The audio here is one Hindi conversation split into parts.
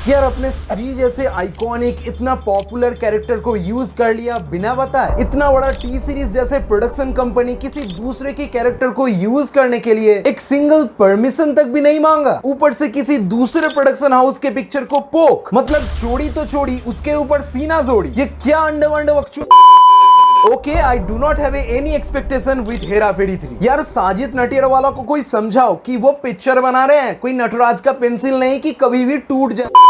यार अपने स्त्री जैसे आइकॉनिक इतना पॉपुलर कैरेक्टर को यूज कर लिया बिना बताए। इतना बड़ा टी सीरीज जैसे प्रोडक्शन कंपनी किसी दूसरे के कैरेक्टर को यूज करने के लिए एक सिंगल परमिशन तक भी नहीं मांगा, ऊपर से किसी दूसरे प्रोडक्शन हाउस के पिक्चर को पोक, मतलब चोरी तो छोड़ी उसके ऊपर सीना जोड़ी। ये क्या अंडरवर्ल्ड बकचोद। Okay, I do not have any expectation with Hera Pheri 3। यार साजिद नटियालवाला को कोई समझाओ कि वो पिक्चर बना रहे हैं, कोई नटराज का पेंसिल नहीं कि कभी भी टूट जाए।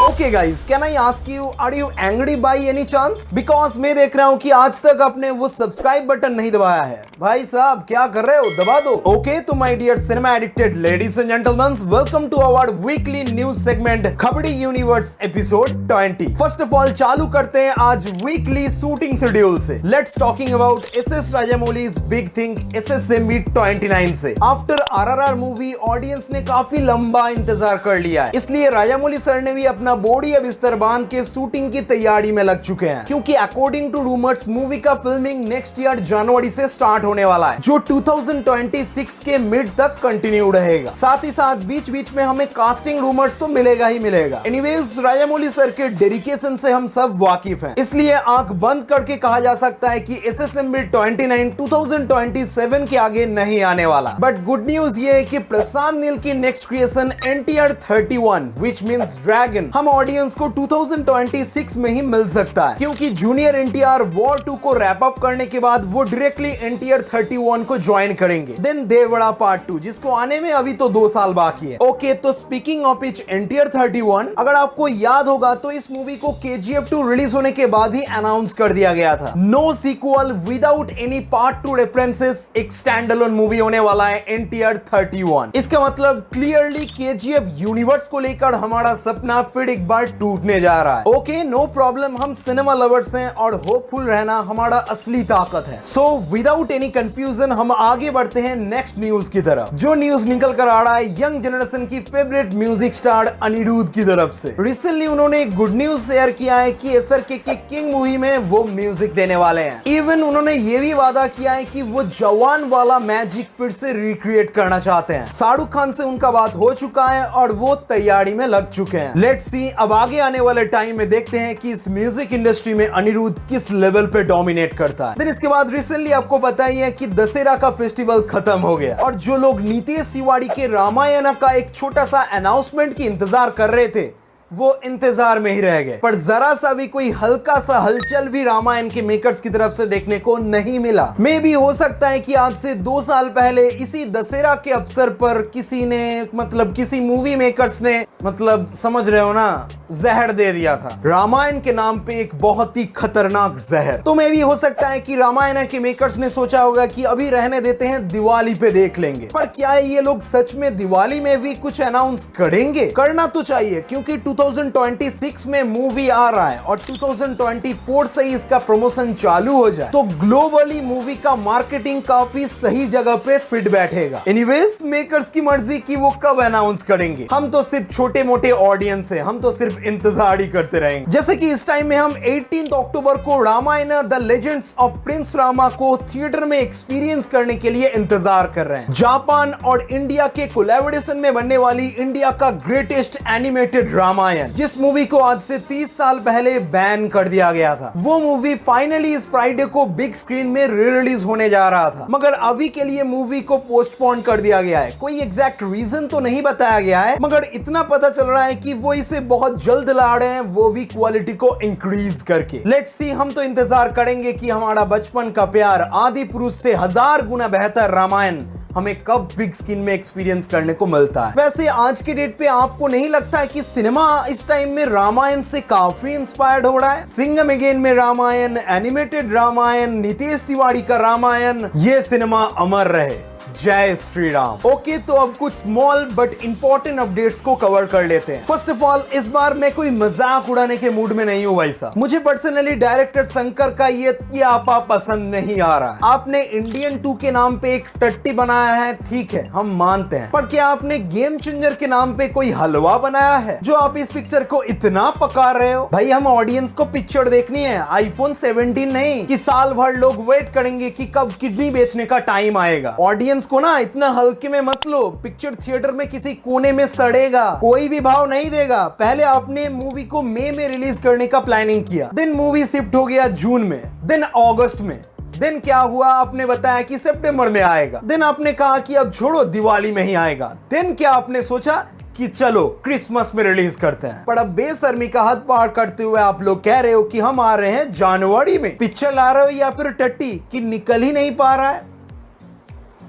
Okay guys, can I ask you, are you angry by any chance? Because मैं देख रहा हूँ कि आज तक आपने वो सब्सक्राइब बटन नहीं दबाया है। भाई साहब क्या कर रहे हो, दबा दो। ओके तो my dear cinema addicted ladies and gentleman, welcome to our weekly news segment खबड़ी universe episode 20। First of all चालू करते हैं आज वीकली शूटिंग शेड्यूल से। Let's talking about SS Rajamouli's big thing SSMB 29 से। आफ्टर RRR मूवी ऑडियंस ने काफी लंबा इंतजार कर लिया है, इसलिए राजामौली सर ने भी अपना बॉडी अब बिस्तर बांध के शूटिंग की तैयारी में लग चुके हैं, क्योंकि अकॉर्डिंग टू रूमर्स मूवी का फिल्मिंग नेक्स्ट ईयर जनवरी से स्टार्ट होने वाला है, जो 2026 के मिड तक कंटिन्यू रहेगा। साथ ही साथ बीच बीच में हमें कास्टिंग रूमर्स तो मिलेगा ही मिलेगा। एनीवेज राजामौली सर के डेडिकेशन से हम सब वाकिफ हैं, इसलिए आंख बंद करके कहा जा सकता है कि SSMB 29 2027 के आगे नहीं आने वाला। बट गुड न्यूज ये है कि प्रशांत नील की next creation NTR 31 which means dragon हम ऑडियंस को 2026 में ही मिल सकता है, क्योंकि जूनियर NTR वॉर 2 को रैप अप करने के बाद वो डायरेक्टली NTR 31 को ज्वाइन करेंगे। देन देवड़ा पार्ट 2 जिसको आने में अभी तो 2 साल बाकी है। ओके तो स्पीकिंग ऑफ इच NTR 31, अगर आपको याद होगा तो इस मूवी को KGF 2 रिलीज होने के बाद ही अनाउंस कर दिया गया था। No sequel without any part 2 references, एक स्टैंड अलोन मूवी होने वाला है NTR 31। इसका मतलब क्लियरली KGF यूनिवर्स को लेकर हमारा सपना फिर एक बार टूटने जा रहा है। ओके नो प्रॉब्लम, हम सिनेमा लवर्स हैं और होपफुल रहना हमारा असली ताकत है। सो विदाउट एनी कंफ्यूजन हम आगे बढ़ते हैं नेक्स्ट न्यूज की तरफ। जो न्यूज निकल कर आ रहा है यंग जनरेशन की फेवरेट म्यूजिक स्टार अनिरुद्ध की तरफ से। रिसेंटली उन्होंने एक गुड न्यूज शेयर किया है कि SRK की किंग मूवी में वो म्यूजिक देने वाले हैं। इवन उन्होंने ये भी वादा किया है कि वो जवान वाला मैजिक फिर से रिक्रिएट करना चाहते हैं। शाहरुख खान से उनका बात हो चुका है और वो तैयारी में लग चुके हैं। लेट्स सी अब आगे आने वाले टाइम में देखते हैं कि इस म्यूजिक इंडस्ट्री में अनिरुद्ध किस लेवल पे डोमिनेट करता है। देन इसके बाद रिसेंटली आपको पता ही है कि दशहरा का फेस्टिवल खत्म हो गया और जो लोग नीतीश तिवारी के रामायण का एक छोटा सा अनाउंसमेंट की इंतजार कर रहे थे वो इंतजार में ही रह गए। पर जरा सा भी कोई हल्का सा हलचल भी रामायण के मेकर्स की तरफ से देखने को नहीं मिला। मे भी हो सकता है कि आज से 2 साल पहले इसी दशहरा के अवसर पर किसी ने किसी मूवी मेकर्स ने समझ रहे हो ना, जहर दे दिया था रामायण के नाम पे, एक बहुत ही खतरनाक जहर। तो मे भी हो सकता है कि रामायण के मेकर्स ने सोचा होगा कि अभी रहने देते हैं, दिवाली पे देख लेंगे। पर क्या ये लोग सच में दिवाली में भी कुछ अनाउंस करेंगे? करना तो चाहिए, क्योंकि 2026 में मूवी आ रहा है और 2024 से ही इसका प्रमोशन चालू हो जाए तो ग्लोबली मूवी का मार्केटिंग काफी सही जगह पे फिट बैठेगा। एनीवेज मेकर्स की मर्जी कि वो कब अनाउंस करेंगे, हम तो सिर्फ छोटे मोटे ऑडियंस है, हम तो सिर्फ इंतजार ही करते रहेंगे। जैसे कि इस टाइम में हम 18 अक्टूबर को Ramayana the legends of prince Rama को थिएटर में एक्सपीरियंस करने के लिए इंतजार कर रहे हैं। जापान और इंडिया के कोलैबोरेशन में बनने वाली इंडिया का ग्रेटेस्ट एनिमेटेड रामायण, जिस मूवी को आज से 30 साल पहले बैन कर दिया गया था, वो मूवी फाइनली इस फ्राइडे को बिग स्क्रीन में री रिलीज होने जा रहा था, मगर अभी के लिए मूवी को पोस्टपोन कर दिया गया है। कोई एग्जैक्ट रीजन तो नहीं बताया गया है, मगर इतना पता चल रहा है कि वो इसे बहुत जल्द ला रहे हैं, वो भी क्वालिटी को इंक्रीज करके। लेट्स सी, हम तो इंतजार करेंगे कि हमारा बचपन का प्यार आदि पुरुष से 1000 गुना बेहतर रामायण हमें कब बिग स्क्रीन में एक्सपीरियंस करने को मिलता है। वैसे आज के डेट पे आपको नहीं लगता है कि सिनेमा इस टाइम में रामायण से काफी इंस्पायर्ड हो रहा है? सिंघम अगेन में रामायण, एनिमेटेड रामायण, नीतीश तिवारी का रामायण, ये सिनेमा अमर रहे। जय श्री राम। ओके तो अब कुछ स्मॉल बट इंपॉर्टेंट अपडेट्स को कवर कर लेते हैं। फर्स्ट ऑफ ऑल, इस बार मैं कोई मजाक उड़ाने के मूड में नहीं हूँ भाई साहब। मुझे पर्सनली डायरेक्टर शंकर का ये आपा पसंद नहीं आ रहा है। आपने इंडियन 2 के नाम पे एक टट्टी बनाया है, ठीक है हम मानते हैं, पर क्या आपने गेम चेंजर के नाम पे कोई हलवा बनाया है जो आप इस पिक्चर को इतना पका रहे हो? भाई हम ऑडियंस को पिक्चर देखनी है, आईफोन 17 नहीं कि साल भर लोग वेट करेंगे कि कब किडनी बेचने का टाइम आएगा। ऑडियंस ऑडियंस को ना इतना हल्के में मत लो। पिक्चर थिएटर में किसी कोने में सड़ेगा, कोई भी भाव नहीं देगा। पहले आपने मूवी को मई में रिलीज करने का प्लानिंग किया, देन मूवी शिफ्ट हो गया जून में, देन अगस्त में, देन क्या हुआ, आपने बताया कि सितंबर में आएगा, देन आपने कहा कि अब छोड़ो दिवाली में ही आएगा, देन क्या आपने सोचा कि चलो क्रिसमस में रिलीज करते हैं। पर अब बेशर्मी का हद पार करते हुए आप लोग कह रहे हो कि हम आ रहे हैं जनवरी में। पिक्चर ला रहे हो या फिर टट्टी कि निकल ही नहीं पा रहा है।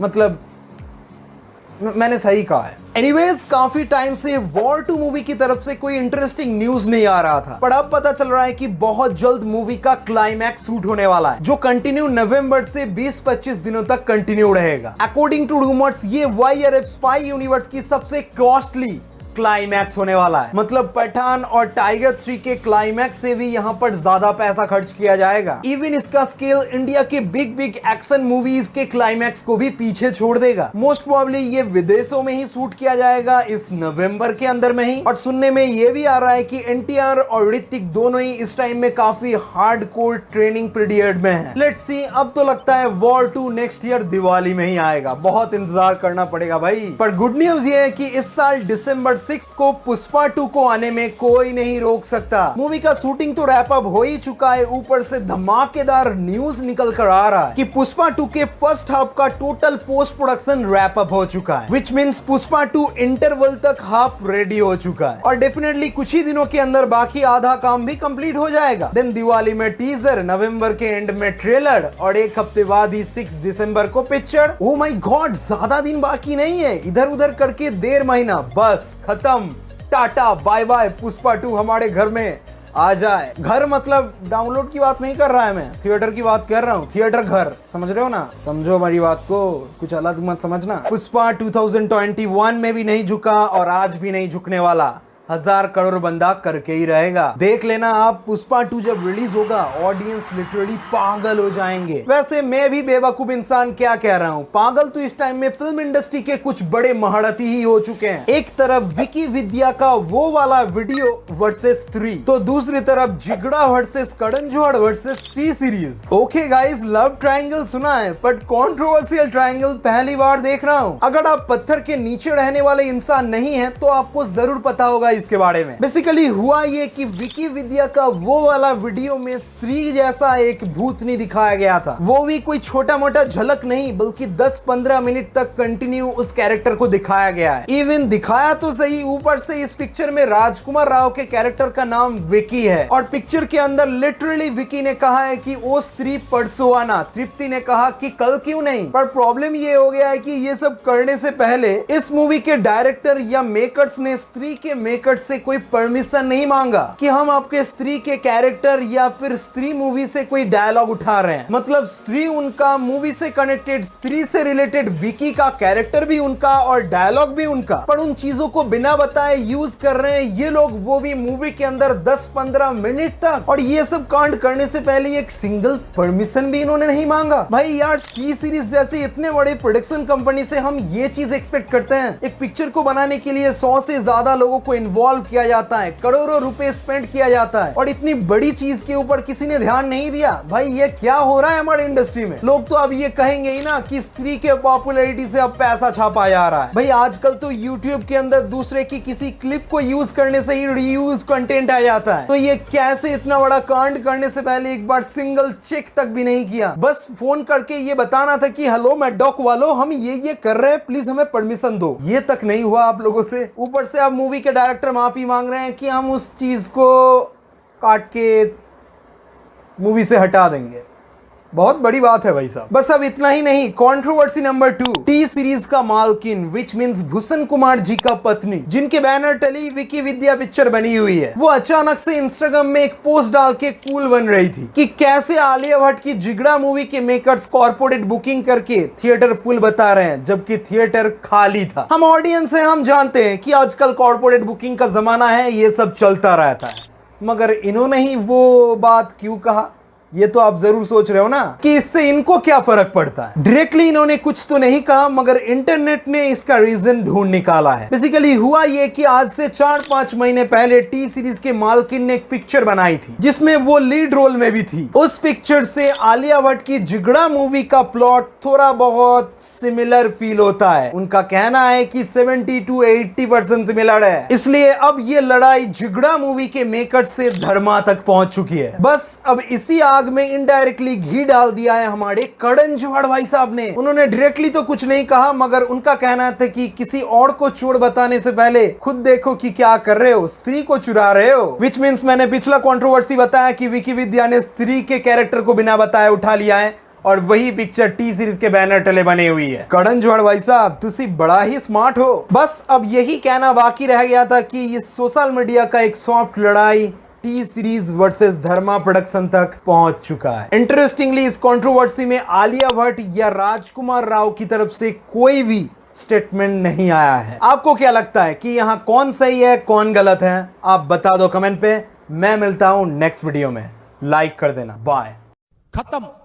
मतलब मैंने सही कहा है। एनीवेज, काफी टाइम से वॉर 2 मूवी की तरफ से कोई इंटरेस्टिंग न्यूज नहीं आ रहा था, पर अब पता चल रहा है कि बहुत जल्द मूवी का क्लाइमैक्स शूट होने वाला है, जो कंटिन्यू नवंबर से 20-25 दिनों तक कंटिन्यू रहेगा। अकॉर्डिंग टू रूमर्स, ये YRF स्पाई यूनिवर्स की सबसे कॉस्टली क्लाइमैक्स होने वाला है। मतलब पठान और टाइगर 3 के क्लाइमैक्स से भी यहाँ पर ज्यादा पैसा खर्च किया जाएगा। इवन इसका स्केल इंडिया के बिग एक्शन मूवीज के क्लाइमैक्स को भी पीछे छोड़ देगा। मोस्ट प्रोबेबली ये विदेशों में ही शूट किया जाएगा इस नवंबर के अंदर में ही। और सुनने में ये भी आ रहा है कि NTR और ऋतिक दोनों ही इस टाइम में काफी हार्डकोर ट्रेनिंग पीरियड में है। लेट्स सी, अब तो लगता है वॉर 2 नेक्स्ट ईयर दिवाली में ही आएगा। बहुत इंतजार करना पड़ेगा भाई। पर गुड न्यूज ये है कि इस साल December 6 को पुष्पा 2 को आने में कोई नहीं रोक सकता। मूवी का शूटिंग तो रैप अप हो ही चुका है, ऊपर से धमाकेदार न्यूज निकल कर आ रहा है कि पुष्पा 2 के फर्स्ट हाफ का total post production wrap up हो चुका है, विच मींस पुष्पा 2 इंटरवल तक हाफ रेडी हो चुका है। और डेफिनेटली कुछ ही दिनों के अंदर बाकी आधा काम भी कंप्लीट हो जाएगा। देन दिवाली में टीजर, नवंबर के एंड में ट्रेलर और एक हफ्ते बाद ही 6 दिसंबर को पिक्चर। ओ माय गॉड, ज्यादा दिन बाकी नहीं है। इधर उधर करके 1.5 महीना, बस खत्म, टाटा बाय बाय। पुष्पा 2 हमारे घर में आ जाए। घर मतलब डाउनलोड की बात नहीं कर रहा है, मैं थिएटर की बात कर रहा हूँ। थिएटर घर, समझ रहे हो ना? समझो हमारी बात को, कुछ अलग मत समझना। पुष्पा 2021 में भी नहीं झुका और आज भी नहीं झुकने वाला। 1000 करोड़ बंदा करके ही रहेगा। देख लेना आप, पुष्पा 2 जब रिलीज होगा ऑडियंस लिटरली पागल हो जाएंगे। वैसे मैं भी बेवकूफ इंसान क्या कह रहा हूँ, पागल तो इस टाइम में फिल्म इंडस्ट्री के कुछ बड़े महारथी ही हो चुके हैं। एक तरफ विकी विद्या का वो वाला वीडियो वर्सेस 3, तो दूसरी तरफ Jigra versus Karan Johar versus T series. Okay guys, love triangle सुना है, बट कंट्रोवर्शियल ट्रायंगल पहली बार देख रहा हूँ। अगर आप पत्थर के नीचे रहने वाले इंसान नहीं है तो आपको जरूर पता होगा इसके बारे में। बेसिकली हुआ ये कि विकी विद्या का वो वाला वीडियो में स्त्री जैसा एक भूतनी दिखाया गया था। वो भी कोई छोटा मोटा झलक नहीं, बल्कि 10-15 मिनट तक कंटिन्यू उस कैरेक्टर को दिखाया गया है। इवन दिखाया तो सही, ऊपर से इस पिक्चर में राजकुमार राव के कैरेक्टर का नाम विकी है। और पिक्चर के अंदर लिटरली विकी ने कहा है कि वो स्त्री परसों आना, तृप्ति ने कहा कि कल क्यों नहीं। पर प्रॉब्लम ये हो गया है कि ये सब करने से पहले इस मूवी के डायरेक्टर या मेकर्स ने स्त्री के मेकर्स से कोई परमिशन नहीं मांगा कि हम आपके स्त्री के कैरेक्टर या फिर स्त्री मूवी से कोई डायलॉग उठा रहे हैं। मतलब स्त्री उनका, मूवी से कनेक्टेड, स्त्री से रिलेटेड विकी का कैरेक्टर भी उनका और डायलॉग भी उनका, पर उन चीजों को बिना बताए यूज कर रहे हैं ये लोग, वो भी मूवी के अंदर 10-15 मिनट तक। और ये सब कांड करने से पहले एक सिंगल परमिशन भी इन्होंने नहीं मांगा। भाई यार, टी सीरीज जैसे इतने बड़े प्रोडक्शन कंपनी से हम ये चीज एक्सपेक्ट करते हैं। एक पिक्चर को बनाने के लिए 100 से ज्यादा लोगों को इन्वॉल्व किया जाता है, करोड़ों रुपए स्पेंड किया जाता है, और इतनी बड़ी चीज के ऊपर किसी ने ध्यान नहीं दिया। भाई ये क्या हो रहा है हमारे इंडस्ट्री में? लोग तो अब ये कहेंगे ही ना कि स्त्री के पॉपुलैरिटी से अब पैसा छापा जा रहा है। भाई आजकल तो यूट्यूब के अंदर दूसरे की किसी क्लिप को यूज करने से ही रीयूज कंटेंट आ जाता है। तो ये कैसे इतना बड़ा कांड करने से पहले एक बार सिंगल चेक तक भी नहीं किया? बस फोन करके ये बताना था कि हेलो मैडॉक वालों, हम ये कर रहे हैं, प्लीज हमें परमिशन दो। ये तक नहीं हुआ आप लोगों से। ऊपर से आप मूवी के डायरेक्टर माफी मांग रहे हैं कि हम उस चीज को काट के मूवी से हटा देंगे। बहुत बड़ी बात है भाई साहब। बस अब इतना ही नहीं, कंट्रोवर्सी नंबर 2, टी सीरीज का मालकिन विच मींस भूषण कुमार जी का पत्नी, जिनके बैनर तले विकी विद्या पिक्चर बनी हुई है, वो अचानक से इंस्टाग्राम में एक पोस्ट डाल के कूल बन रही थी कि कैसे आलिया भट्ट की जिगड़ा मूवी के मेकर्स कॉर्पोरेट बुकिंग करके थिएटर फुल बता रहे हैं, जबकि थिएटर खाली था। हम ऑडियंस हैं, हम जानते हैं कि आजकल कॉर्पोरेट बुकिंग का जमाना है, ये सब चलता रहता है, मगर इन्होंने ही वो बात क्यों कहा ये तो आप जरूर सोच रहे हो ना कि इससे इनको क्या फर्क पड़ता है। डायरेक्टली इन्होंने कुछ तो नहीं कहा, मगर इंटरनेट ने इसका रीजन ढूंढ निकाला है। बेसिकली हुआ ये कि आज से 4-5 महीने पहले टी सीरीज के मालकिन ने एक पिक्चर बनाई थी जिसमें वो लीड रोल में भी थी। उस पिक्चर से आलिया भट्ट की जिगड़ा मूवी का प्लॉट थोड़ा बहुत सिमिलर फील होता है। उनका कहना है कि 70 to 80% सिमिलर है, इसलिए अब ये लड़ाई जिगड़ा मूवी के मेकर्स से धर्मा तक पहुंच चुकी है। बस अब इसी आग में इनडायरेक्टली घी डाल दिया है हमारे करण जौहर भाई साहब ने। उन्होंने डायरेक्टली तो कुछ नहीं कहा, मगर उनका कहना था कि किसी और को चोर बताने से पहले खुद देखो कि क्या कर रहे हो, स्त्री को चुरा रहे हो। विच मीन्स मैंने पिछला कंट्रोवर्सी बताया कि विकी विद्या ने स्त्री के कैरेक्टर को बिना बताए उठा लिया है और वही पिक्चर टी सीरीज के बैनर तले बनी हुई है। करण जौहर भाई साहब तुसी बड़ा ही स्मार्ट हो। बस अब यही कहना बाकी रह गया था कि ये सोशल मीडिया का एक सॉफ्ट लड़ाई टी सीरीज वर्सेस धर्मा प्रोडक्शन तक पहुंच चुका है। इंटरेस्टिंगली इस कंट्रोवर्सी में आलिया भट्ट या राजकुमार राव की तरफ से कोई भी स्टेटमेंट नहीं आया है। आपको क्या लगता है कि यहाँ कौन सही है कौन गलत है? आप बता दो कमेंट पे। मैं मिलता हूं नेक्स्ट वीडियो में, लाइक कर देना। बाय। खत्म।